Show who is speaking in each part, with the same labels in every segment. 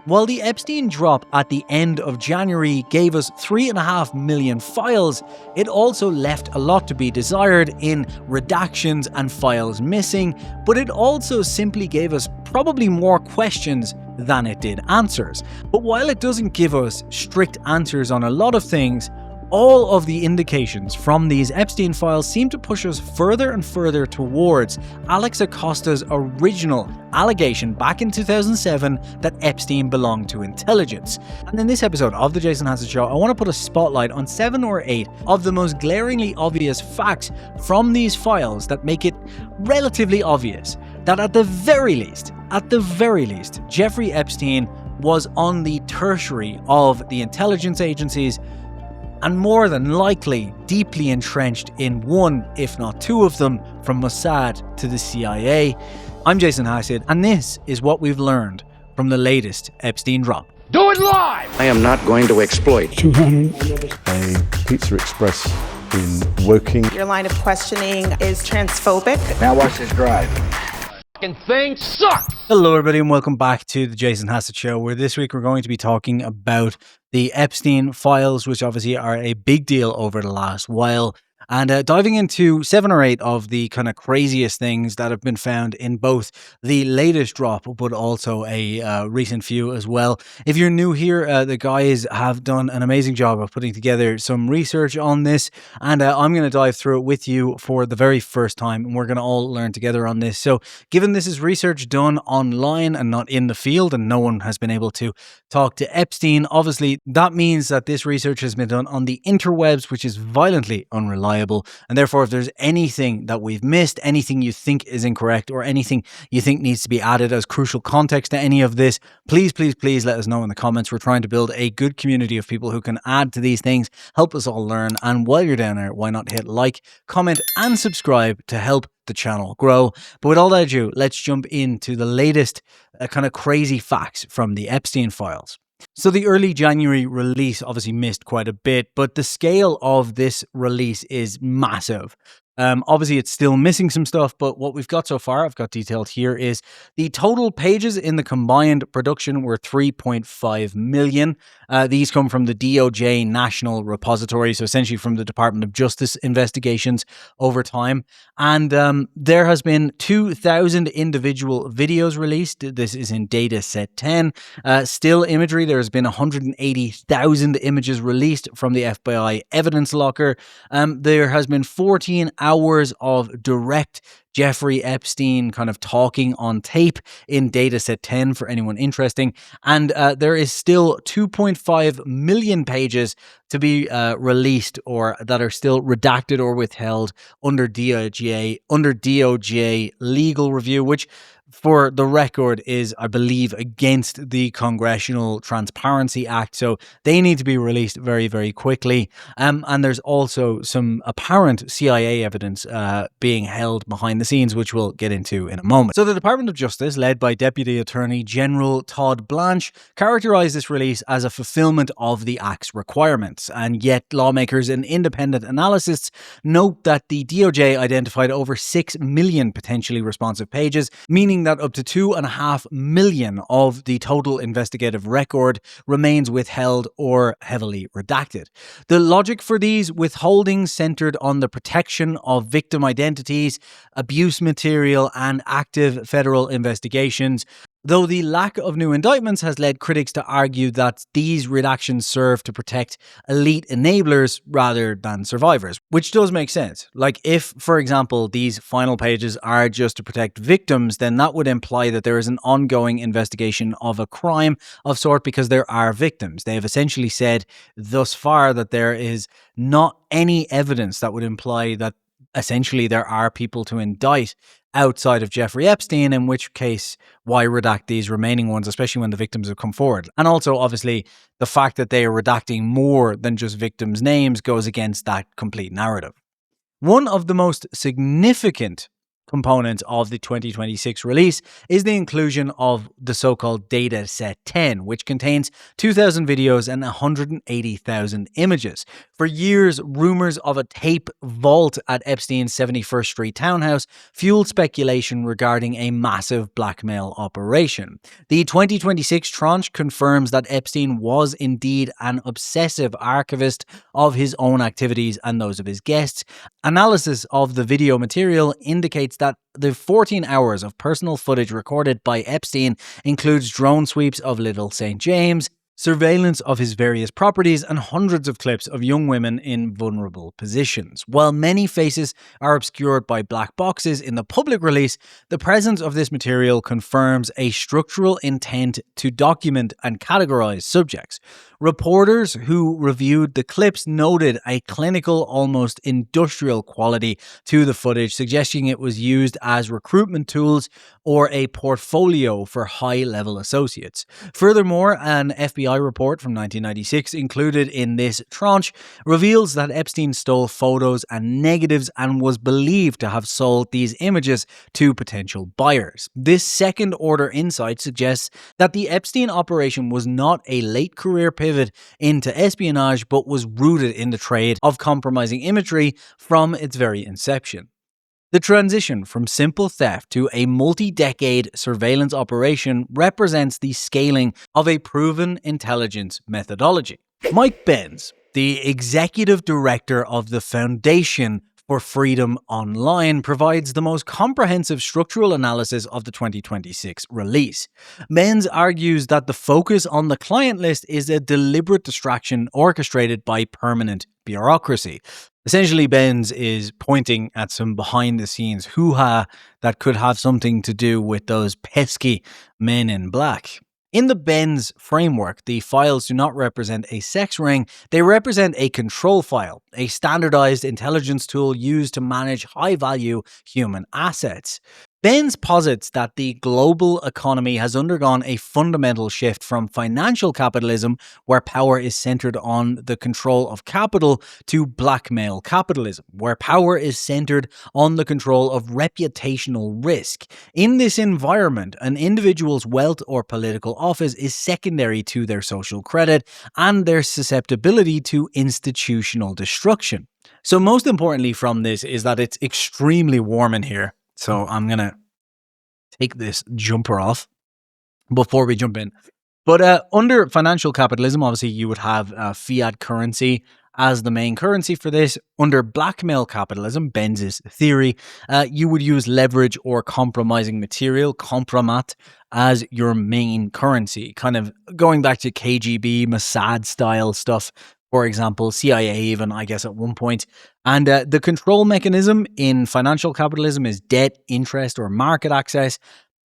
Speaker 1: While the Epstein drop at the end of January gave us 3.5 million files, it also left a lot to be desired in redactions and files missing, but it also simply gave us probably more questions than it did answers. But while it doesn't give us strict answers on a lot of things, all of the indications from these Epstein files seem to push us further and further towards Alex Acosta's original allegation back in 2007 that Epstein belonged to intelligence. And in this episode of The Jason Hassett Show, I want to put a spotlight on 7 or 8 of the most glaringly obvious facts from these files that make it relatively obvious that at the very least, Jeffrey Epstein was on the tertiary of the intelligence agencies, and more than likely deeply entrenched in one, if not two of them, from Mossad to the CIA. I'm Jason Hassett, and this is what we've learned from the latest Epstein drop.
Speaker 2: Do it live!
Speaker 3: I am not going to exploit.
Speaker 4: 200. A Pizza Express in Woking.
Speaker 5: Your line of questioning is transphobic.
Speaker 3: Now watch this drive.
Speaker 2: Thing sucks!
Speaker 1: Hello everybody and welcome back to the Jason Hassett Show, where this week we're going to be talking about the Epstein files, which obviously are a big deal over the last while, and diving into 7 or 8 of the kind of craziest things that have been found in both the latest drop but also a recent few as well. If you're new here, the guys have done an amazing job of putting together some research on this, and I'm going to dive through it with you for the very first time, and we're going to all learn together on this. So given this is research done online and not in the field, and no one has been able to talk to Epstein, obviously that means that this research has been done on the interwebs, which is violently unreliable. And therefore, if there's anything that we've missed, anything you think is incorrect, or anything you think needs to be added as crucial context to any of this, please let us know in the comments. We're trying to build a good community of people who can add to these things, help us all learn. And while you're down there, why not hit like, comment, and subscribe to help the channel grow. But with all that ado, let's jump into the latest kind of crazy facts from the Epstein files. So the early January release obviously missed quite a bit, but the scale of this release is massive. Obviously, it's still missing some stuff, but what we've got so far, I've got detailed here, is the total pages in the combined production were 3.5 million. These come from the DOJ National Repository, so essentially from the Department of Justice investigations over time. And there has been 2,000 individual videos released. This is in data set 10. Still imagery, there has been 180,000 images released from the FBI evidence locker. There has been 14 hours of direct Jeffrey Epstein kind of talking on tape in dataset 10 for anyone interesting. And there is still 2.5 million pages to be released or that are still redacted or withheld under DOJ legal review, which for the record is, I believe, against the Congressional Transparency Act. So they need to be released very, very quickly. And there's also some apparent CIA evidence being held behind the scenes, which we'll get into in a moment. So the Department of Justice, led by Deputy Attorney General Todd Blanche, characterized this release as a fulfillment of the Act's requirements. And yet lawmakers and independent analysts note that the DOJ identified over 6 million potentially responsive pages, meaning that up to 2.5 million of the total investigative record remains withheld or heavily redacted. The logic for these withholdings centered on the protection of victim identities, abuse material, and active federal investigations, though the lack of new indictments has led critics to argue that these redactions serve to protect elite enablers rather than survivors, which does make sense. Like if, for example, these final pages are just to protect victims, then that would imply that there is an ongoing investigation of a crime of sort because there are victims. They have essentially said thus far that there is not any evidence that would imply that essentially there are people to indict outside of Jeffrey Epstein, in which case, why redact these remaining ones, especially when the victims have come forward? And also, obviously, the fact that they are redacting more than just victims' names goes against that complete narrative. One of the most significant component of the 2026 release is the inclusion of the so-called data set 10, which contains 2,000 videos and 180,000 images. For years, rumors of a tape vault at Epstein's 71st Street townhouse fueled speculation regarding a massive blackmail operation. The 2026 tranche confirms that Epstein was indeed an obsessive archivist of his own activities and those of his guests. Analysis of the video material indicates that the 14 hours of personal footage recorded by Epstein includes drone sweeps of Little St. James, surveillance of his various properties, and hundreds of clips of young women in vulnerable positions. While many faces are obscured by black boxes in the public release, the presence of this material confirms a structural intent to document and categorize subjects. Reporters who reviewed the clips noted a clinical, almost industrial quality to the footage, suggesting it was used as recruitment tools or a portfolio for high-level associates. Furthermore, an FBI report from 1996 included in this tranche reveals that Epstein stole photos and negatives and was believed to have sold these images to potential buyers. This second-order insight suggests that the Epstein operation was not a late career pivot into espionage, but was rooted in the trade of compromising imagery from its very inception. The transition from simple theft to a multi-decade surveillance operation represents the scaling of a proven intelligence methodology. Mike Benz, the executive director of the Foundation for Freedom Online, provides the most comprehensive structural analysis of the 2026 release. Benz argues that the focus on the client list is a deliberate distraction orchestrated by permanent bureaucracy. Essentially, Benz is pointing at some behind-the-scenes hoo-ha that could have something to do with those pesky men in black. In the Benz framework, the files do not represent a sex ring, they represent a control file, a standardized intelligence tool used to manage high-value human assets. Benz posits that the global economy has undergone a fundamental shift from financial capitalism, where power is centered on the control of capital, to blackmail capitalism, where power is centered on the control of reputational risk. In this environment, an individual's wealth or political office is secondary to their social credit and their susceptibility to institutional destruction. So most importantly from this is that it's extremely warm in here. So I'm going to take this jumper off before we jump in. But under financial capitalism, obviously, you would have fiat currency as the main currency for this. Under blackmail capitalism, Benz's theory, you would use leverage or compromising material, compromat, as your main currency. Kind of going back to KGB, Mossad style stuff. For example, CIA even, I guess, at one point. And the control mechanism in financial capitalism is debt, interest, or market access.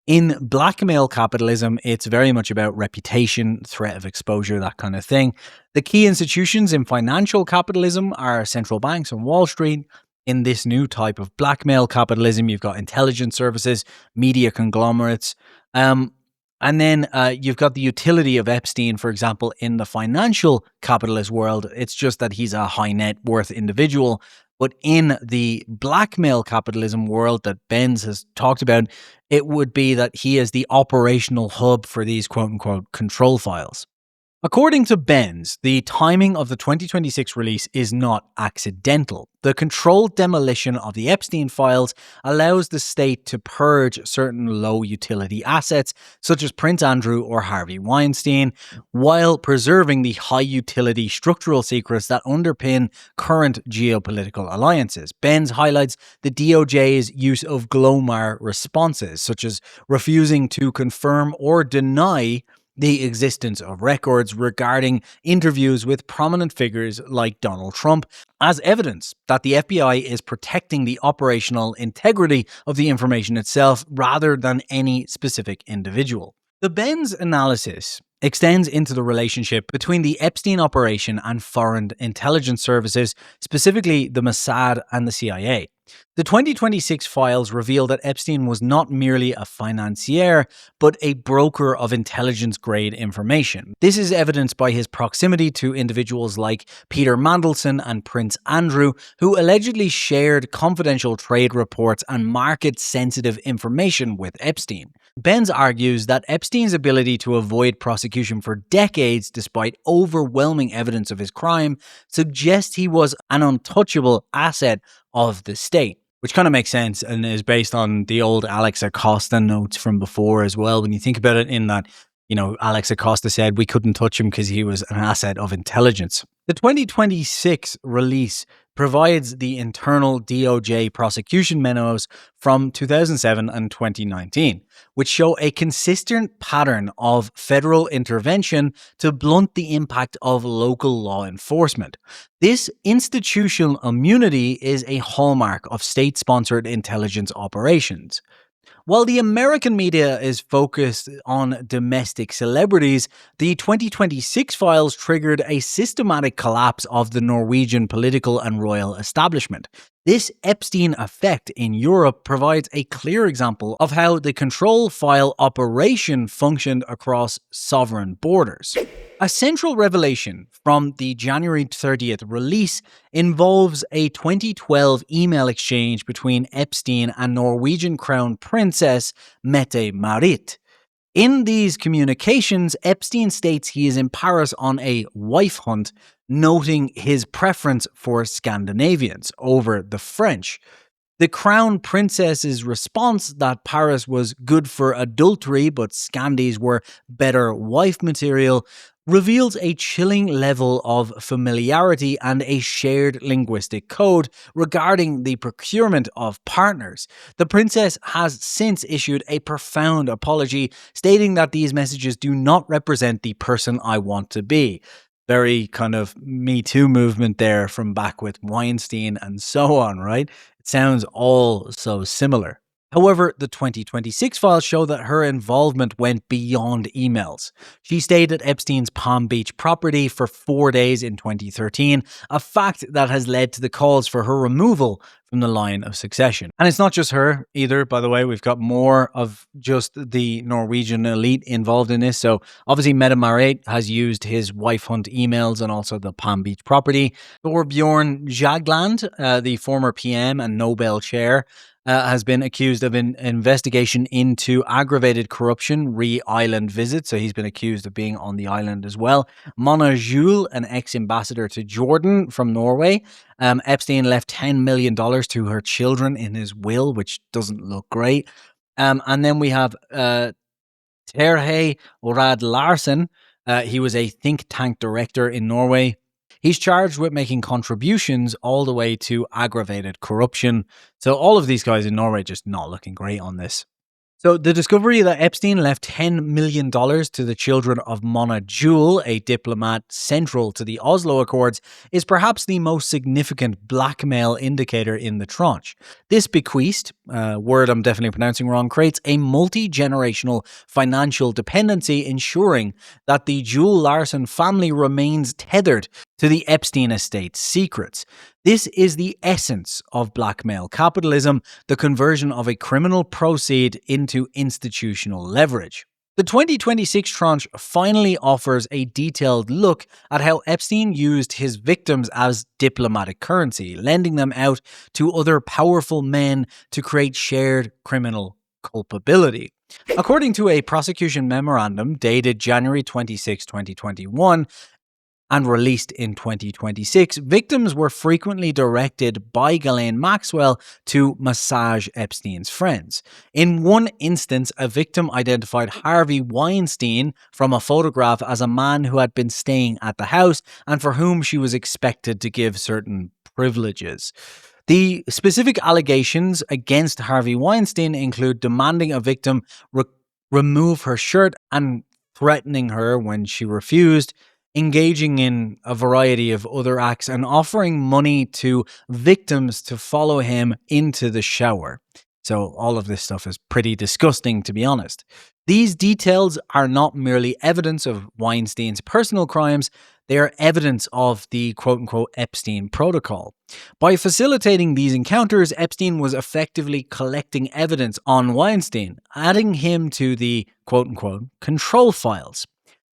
Speaker 1: In blackmail capitalism, it's very much about reputation, threat of exposure, that kind of thing. The key institutions in financial capitalism are central banks and Wall Street. In this new type of blackmail capitalism, you've got intelligence services, media conglomerates, and then you've got the utility of Epstein, for example, in the financial capitalist world. It's just that he's a high net worth individual. But in the blackmail capitalism world that Benz has talked about, it would be that he is the operational hub for these quote-unquote control files. According to Benz, the timing of the 2026 release is not accidental. The controlled demolition of the Epstein files allows the state to purge certain low-utility assets, such as Prince Andrew or Harvey Weinstein, while preserving the high-utility structural secrets that underpin current geopolitical alliances. Benz highlights the DOJ's use of Glomar responses, such as refusing to confirm or deny the existence of records regarding interviews with prominent figures like Donald Trump as evidence that the FBI is protecting the operational integrity of the information itself rather than any specific individual. The Benz analysis extends into the relationship between the Epstein operation and foreign intelligence services, specifically the Mossad and the CIA. The 2026 files reveal that Epstein was not merely a financier, but a broker of intelligence-grade information. This is evidenced by his proximity to individuals like Peter Mandelson and Prince Andrew, who allegedly shared confidential trade reports and market-sensitive information with Epstein. Benz argues that Epstein's ability to avoid prosecution for decades despite overwhelming evidence of his crime suggests he was an untouchable asset of the state, which kind of makes sense and is based on the old Alex Acosta notes from before as well. When you think about it, in that, Alex Acosta said we couldn't touch him because he was an asset of intelligence. The 2026 release provides the internal DOJ prosecution memos from 2007 and 2019, which show a consistent pattern of federal intervention to blunt the impact of local law enforcement. This institutional immunity is a hallmark of state-sponsored intelligence operations. While the American media is focused on domestic celebrities, the 2026 files triggered a systematic collapse of the Norwegian political and royal establishment. This Epstein effect in Europe provides a clear example of how the control file operation functioned across sovereign borders. A central revelation from the January 30th release involves a 2012 email exchange between Epstein and Norwegian Crown Princess Mette-Marit. In these communications, Epstein states he is in Paris on a wife hunt, noting his preference for Scandinavians over the French. The Crown Princess's response that Paris was good for adultery but Scandis were better wife material reveals a chilling level of familiarity and a shared linguistic code regarding the procurement of partners. The princess has since issued a profound apology, stating that these messages do not represent the person I want to be. Very kind of Me Too movement there from back with Weinstein and so on, right? It sounds all so similar. However, the 2026 files show that her involvement went beyond emails. She stayed at Epstein's Palm Beach property for 4 days in 2013, a fact that has led to the calls for her removal from the line of succession. And it's not just her either, by the way. We've got more of just the Norwegian elite involved in this. So obviously Mette-Marit has used his wife hunt emails and also the Palm Beach property. Thorbjorn Jagland, the former PM and Nobel chair, has been accused of an investigation into aggravated corruption re-island visit. So he's been accused of being on the island as well. Mona Juul, an ex-ambassador to Jordan from Norway. Epstein left $10 million to her children in his will, which doesn't look great. And then we have Terje Orad Larsen. He was a think tank director in Norway. He's charged with making contributions all the way to aggravated corruption. So all of these guys in Norway just not looking great on this. So the discovery that Epstein left $10 million to the children of Mona Juul, a diplomat central to the Oslo Accords, is perhaps the most significant blackmail indicator in the tranche. This bequeast, word I'm definitely pronouncing wrong, creates a multi-generational financial dependency, ensuring that the Juul-Larsen family remains tethered to the Epstein estate's secrets. This is the essence of blackmail capitalism, the conversion of a criminal proceed into institutional leverage. The 2026 tranche finally offers a detailed look at how Epstein used his victims as diplomatic currency, lending them out to other powerful men to create shared criminal culpability. According to a prosecution memorandum dated January 26, 2021, and released in 2026, victims were frequently directed by Ghislaine Maxwell to massage Epstein's friends. In one instance, a victim identified Harvey Weinstein from a photograph as a man who had been staying at the house and for whom she was expected to give certain privileges. The specific allegations against Harvey Weinstein include demanding a victim remove her shirt and threatening her when she refused, engaging in a variety of other acts, and offering money to victims to follow him into the shower. So all of this stuff is pretty disgusting, to be honest. These details are not merely evidence of Weinstein's personal crimes, They are evidence of the quote-unquote Epstein Protocol. By facilitating these encounters, Epstein was effectively collecting evidence on Weinstein, adding him to the quote-unquote control files.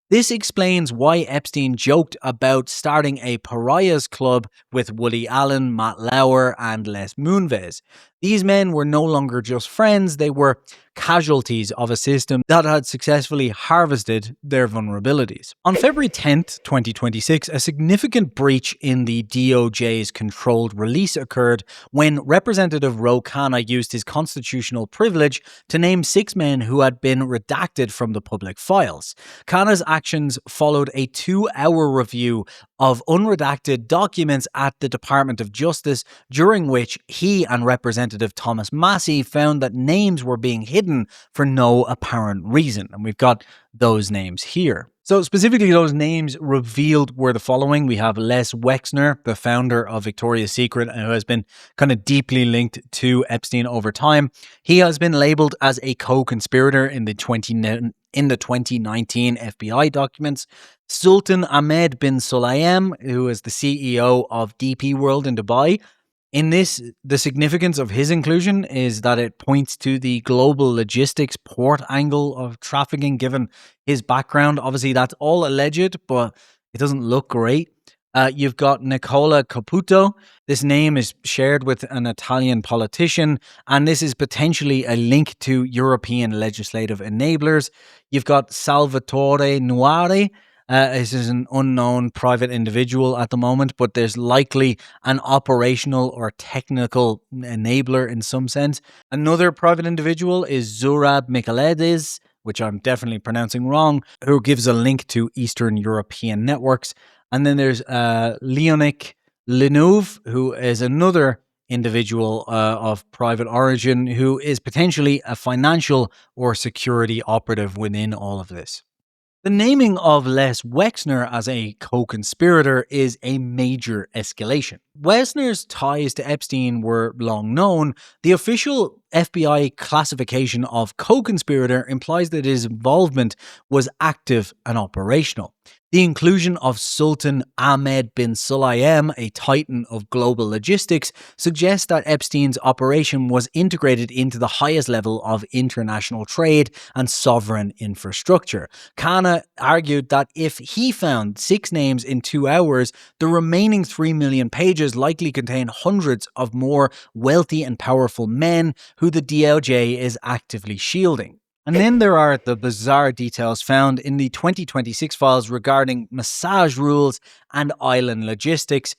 Speaker 1: This explains why Epstein joked about starting a pariahs club with Woody Allen, Matt Lauer, and Les Moonves. These men were no longer just friends, they were casualties of a system that had successfully harvested their vulnerabilities. On February 10th, 2026, a significant breach in the DOJ's controlled release occurred when Representative Ro Khanna used his constitutional privilege to name 6 men who had been redacted from the public files. Khanna's actions followed a 2-hour review of unredacted documents at the Department of Justice, during which he and Representative Thomas Massie found that names were being hidden for no apparent reason. And we've got those names here. So specifically, those names revealed were the following. We have Les Wexner, the founder of Victoria's Secret, who has been kind of deeply linked to Epstein over time. He has been labeled as a co-conspirator in the 2019 FBI documents. Sultan Ahmed bin Sulayem, who is the CEO of DP World in Dubai. In this, the significance of his inclusion is that it points to the global logistics port angle of trafficking, given his background. Obviously, that's all alleged, but it doesn't look great. You've got Nicola Caputo. This name is shared with an Italian politician, and this is potentially a link to European legislative enablers. You've got Salvatore Nuare. This is an unknown private individual at the moment, but there's likely an operational or technical enabler in some sense. Another private individual is Zurab Michaelides, which I'm definitely pronouncing wrong, who gives a link to Eastern European networks. And then there's Leonic Lenouve, who is another individual of private origin who is potentially a financial or security operative within all of this. The naming of Les Wexner as a co-conspirator is a major escalation. Wexner's ties to Epstein were long known. The official FBI classification of co-conspirator implies that his involvement was active and operational. The inclusion of Sultan Ahmed bin Sulayem, a titan of global logistics, suggests that Epstein's operation was integrated into the highest level of international trade and sovereign infrastructure. Khanna argued that if he found 6 names in 2 hours, the remaining 3 million pages likely contain hundreds of more wealthy and powerful men who the DOJ is actively shielding. And then there are the bizarre details found in the 2026 files regarding massage rules and island logistics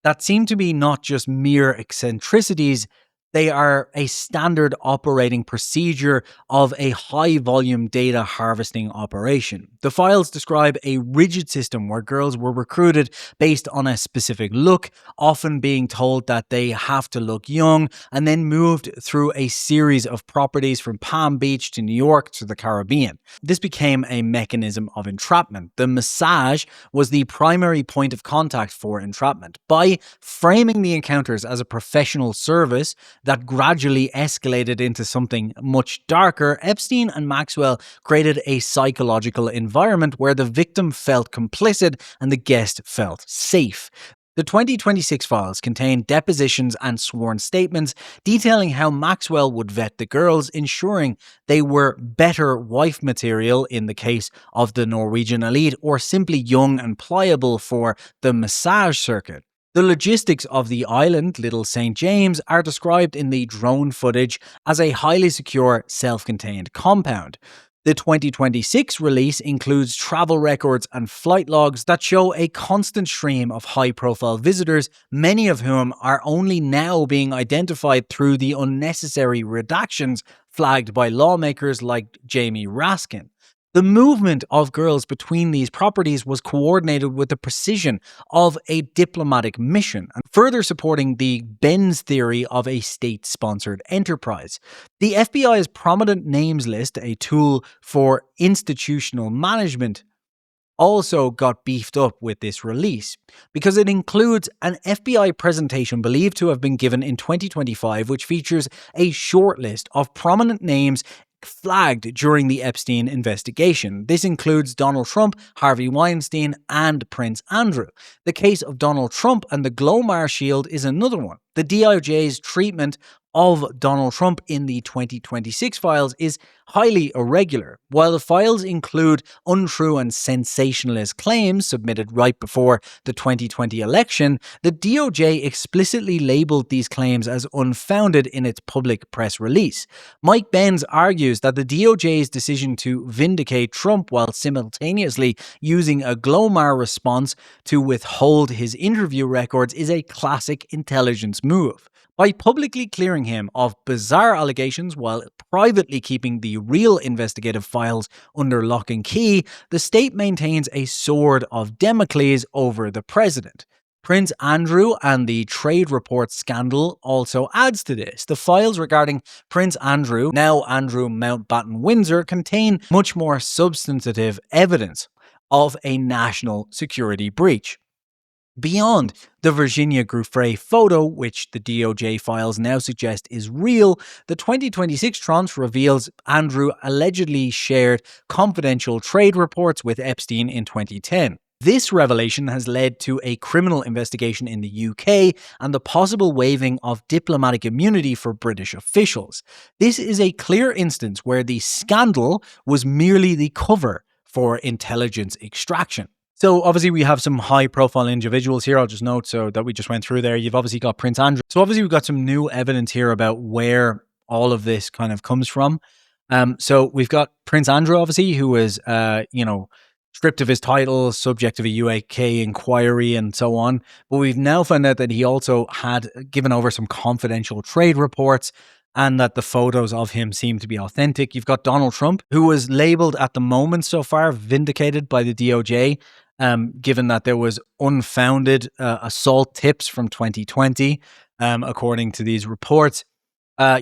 Speaker 1: that seem to be not just mere eccentricities, they are a standard operating procedure of a high-volume data harvesting operation. The files describe a rigid system where girls were recruited based on a specific look, often being told that they have to look young, and then moved through a series of properties from Palm Beach to New York to the Caribbean. This became a mechanism of entrapment. The massage was the primary point of contact for entrapment. By framing the encounters as a professional service that gradually escalated into something much darker, Epstein and Maxwell created a psychological environment where the victim felt complicit and the guest felt safe. The 2026 files contain depositions and sworn statements detailing how Maxwell would vet the girls, ensuring they were better wife material in the case of the Norwegian elite, or simply young and pliable for the massage circuit. The logistics of the island, Little St. James, are described in the drone footage as a highly secure, self-contained compound. The 2026 release includes travel records and flight logs that show a constant stream of high-profile visitors, many of whom are only now being identified through the unnecessary redactions flagged by lawmakers like Jamie Raskin. The movement of girls between these properties was coordinated with the precision of a diplomatic mission, and further supporting the Benz theory of a state-sponsored enterprise. The FBI's prominent names list, a tool for institutional management, also got beefed up with this release because it includes an FBI presentation believed to have been given in 2025, which features a short list of prominent names flagged during the Epstein investigation. This includes Donald Trump, Harvey Weinstein, and Prince Andrew. The case of Donald Trump and the Glomar shield is another one. The DOJ's treatment of Donald Trump in the 2026 files is highly irregular. While the files include untrue and sensationalist claims submitted right before the 2020 election, the DOJ explicitly labeled these claims as unfounded in its public press release. Mike Benz argues that the DOJ's decision to vindicate Trump while simultaneously using a Glomar response to withhold his interview records is a classic intelligence move. By publicly clearing him of bizarre allegations while privately keeping the real investigative files under lock and key, the state maintains a sword of Damocles over the president. Prince Andrew and the trade report scandal also adds to this. The files regarding Prince Andrew, now Andrew Mountbatten Windsor, contain much more substantive evidence of a national security breach. Beyond the Virginia Giuffre photo, which the DOJ files now suggest is real, the 2026 tranche reveals Andrew allegedly shared confidential trade reports with Epstein in 2010. This revelation has led to a criminal investigation in the UK and the possible waiving of diplomatic immunity for British officials. This is a clear instance where the scandal was merely the cover for intelligence extraction. So obviously we have some high-profile individuals here. I'll just note so that we just went through there. You've obviously got Prince Andrew. So obviously we've got some new evidence here about where all of this kind of comes from. So we've got Prince Andrew, obviously, who was, stripped of his title, subject of a UK inquiry and so on. But we've now found out that he also had given over some confidential trade reports and that the photos of him seem to be authentic. You've got Donald Trump, who was labeled at the moment so far vindicated by the DOJ, given that there was unfounded assault tips from 2020, according to these reports.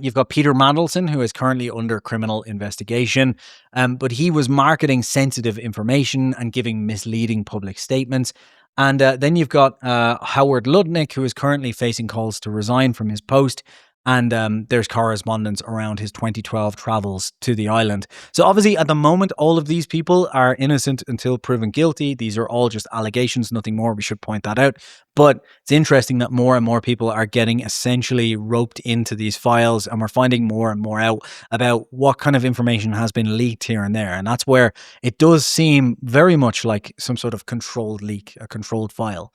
Speaker 1: You've got Peter Mandelson, who is currently under criminal investigation, but he was marketing sensitive information and giving misleading public statements. And then you've got Howard Lutnick, who is currently facing calls to resign from his post. And there's correspondence around his 2012 travels to the island. So obviously, at the moment, all of these people are innocent until proven guilty. These are all just allegations, nothing more. We should point that out. But it's interesting that more and more people are getting essentially roped into these files, and we're finding more and more out about what kind of information has been leaked here and there. And that's where it does seem very much like some sort of controlled leak, a controlled file.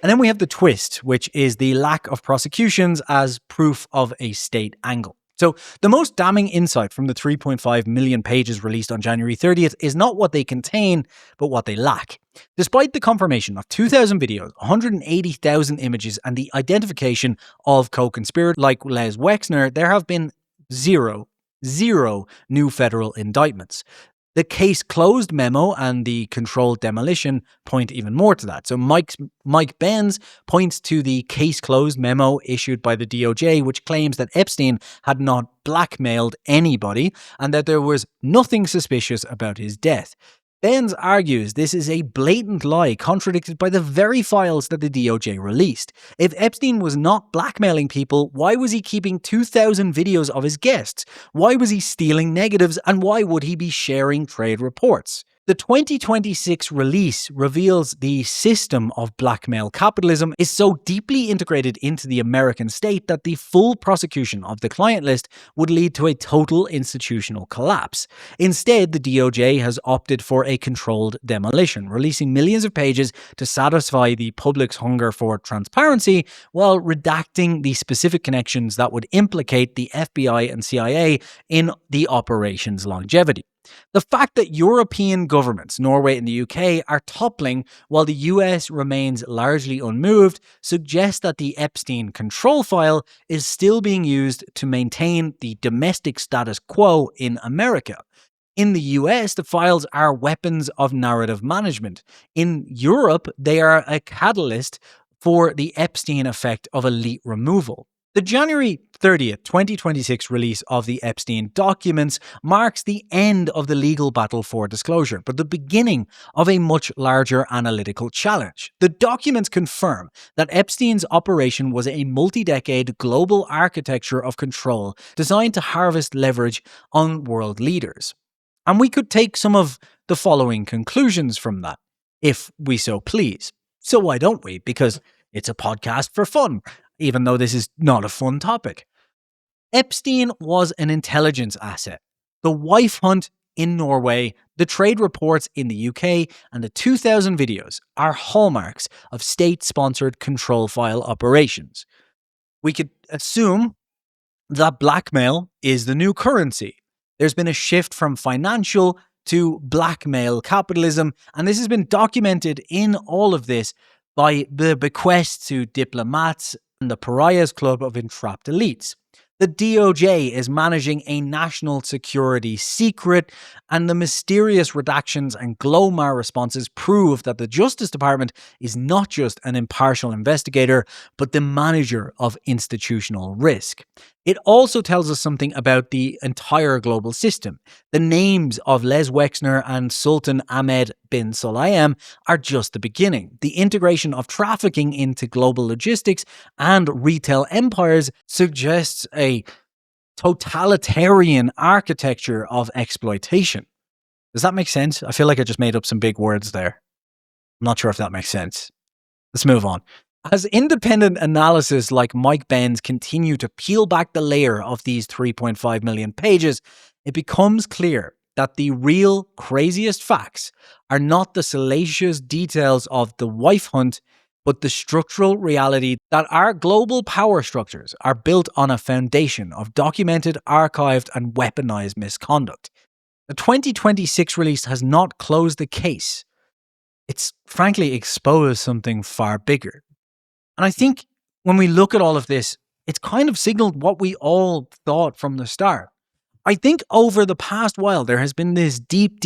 Speaker 1: And then we have the twist, which is the lack of prosecutions as proof of a state angle. So the most damning insight from the 3.5 million pages released on January 30th is not what they contain, but what they lack. Despite the confirmation of 2,000 videos, 180,000 images, and the identification of co-conspirators like Les Wexner, there have been zero new federal indictments. The case closed memo and the controlled demolition point even more to that. So Mike Benz points to the case closed memo issued by the DOJ, which claims that Epstein had not blackmailed anybody and that there was nothing suspicious about his death. Benz argues this is a blatant lie contradicted by the very files that the DOJ released. If Epstein was not blackmailing people, why was he keeping 2,000 videos of his guests? Why was he stealing negatives? And why would he be sharing trade reports? The 2026 release reveals the system of blackmail capitalism is so deeply integrated into the American state that the full prosecution of the client list would lead to a total institutional collapse. Instead, the DOJ has opted for a controlled demolition, releasing millions of pages to satisfy the public's hunger for transparency while redacting the specific connections that would implicate the FBI and CIA in the operation's longevity. The fact that European governments, Norway and the UK, are toppling while the US remains largely unmoved suggests that the Epstein control file is still being used to maintain the domestic status quo in America. In the US, the files are weapons of narrative management. In Europe, they are a catalyst for the Epstein effect of elite removal. The The January 30th, 2026 release of the Epstein documents marks the end of the legal battle for disclosure, but the beginning of a much larger analytical challenge. The documents confirm that Epstein's operation was a multi-decade global architecture of control designed to harvest leverage on world leaders. And we could take some of the following conclusions from that, if we so please. So why don't we? Because it's a podcast for fun, even though this is not a fun topic. Epstein was an intelligence asset. The wife hunt in Norway, the trade reports in the UK, and the 2000 videos are hallmarks of state-sponsored control file operations. We could assume that blackmail is the new currency. There's been a shift from financial to blackmail capitalism, and this has been documented in all of this by the bequests to diplomats and the pariahs club of entrapped elites. The DOJ is managing a national security secret, and the mysterious redactions and Glomar responses prove that the Justice Department is not just an impartial investigator, but the manager of institutional risk. It also tells us something about the entire global system. The names of Les Wexner and Sultan Ahmed bin Sulayem are just the beginning. The integration of trafficking into global logistics and retail empires suggests a totalitarian architecture of exploitation. Does that make sense? I feel like I just made up some big words there. I'm not sure if that makes sense. Let's move on. As independent analysis like Mike Benz continue to peel back the layer of these 3.5 million pages, it becomes clear that the real craziest facts are not the salacious details of the wife hunt, but the structural reality that our global power structures are built on a foundation of documented, archived, and weaponized misconduct. The 2026 release has not closed the case. It's frankly exposed something far bigger. And I think when we look at all of this, it's kind of signaled what we all thought from the start. I think over the past while, there has been this deep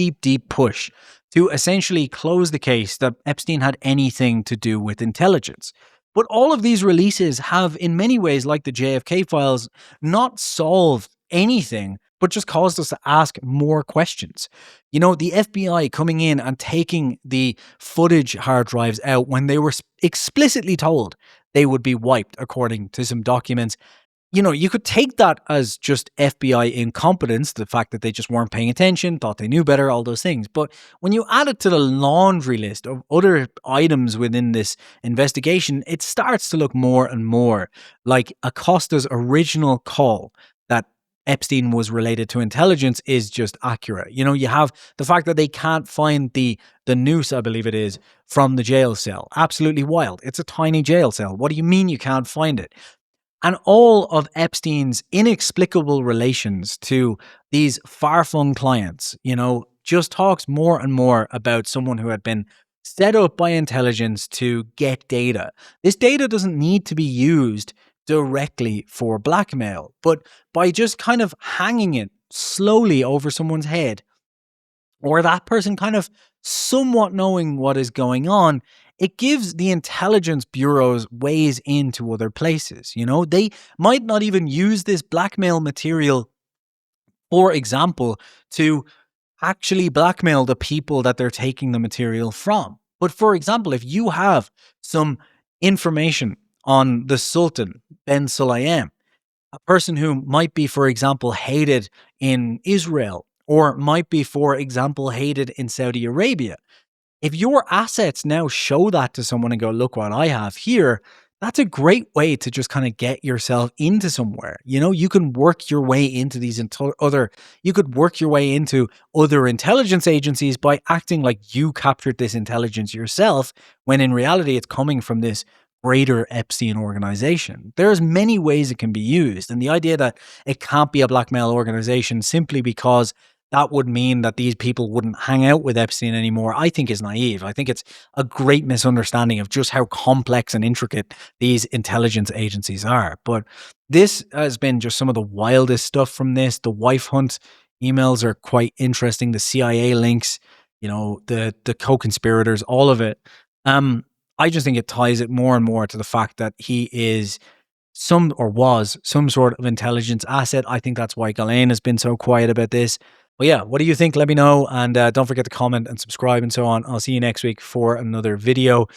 Speaker 1: push to essentially close the case that Epstein had anything to do with intelligence. But all of these releases have, in many ways, like the JFK files, not solved anything, but just caused us to ask more questions. You know, the FBI coming in and taking the footage hard drives out when they were explicitly told they would be wiped, according to some documents. You know, you could take that as just FBI incompetence, the fact that they just weren't paying attention, thought they knew better, all those things. But when you add it to the laundry list of other items within this investigation, it starts to look more and more like Acosta's original call that Epstein was related to intelligence is just accurate. You know, you have the fact that they can't find the noose, I believe it is, from the jail cell. Absolutely wild. It's a tiny jail cell. What do you mean you can't find it? And all of Epstein's inexplicable relations to these far-flung clients, you know, just talks more and more about someone who had been set up by intelligence to get data. This data doesn't need to be used directly for blackmail, but by just kind of hanging it slowly over someone's head, or that person kind of somewhat knowing what is going on, it gives the intelligence bureaus ways into other places. You know, they might not even use this blackmail material, for example, to actually blackmail the people that they're taking the material from. But for example, if you have some information on the Sultan bin Sulayem, a person who might be, for example, hated in Israel, or might be, for example, hated in Saudi Arabia. If your assets now show that to someone and go, look what I have here, that's a great way to just kind of get yourself into somewhere. You know, you can work your way into these you could work your way into other intelligence agencies by acting like you captured this intelligence yourself, when in reality it's coming from this greater Epstein organization. There's many ways it can be used. And the idea that it can't be a blackmail organization simply because that would mean that these people wouldn't hang out with Epstein anymore, I think is naive. I think it's a great misunderstanding of just how complex and intricate these intelligence agencies are. But this has been just some of the wildest stuff from this. The wife hunt emails are quite interesting. The CIA links, you know, the co-conspirators, all of it. I just think it ties it more and more to the fact that he is was some sort of intelligence asset. I think that's why Ghislaine has been so quiet about this. But yeah, what do you think? Let me know. And don't forget to comment and subscribe and so on. I'll see you next week for another video.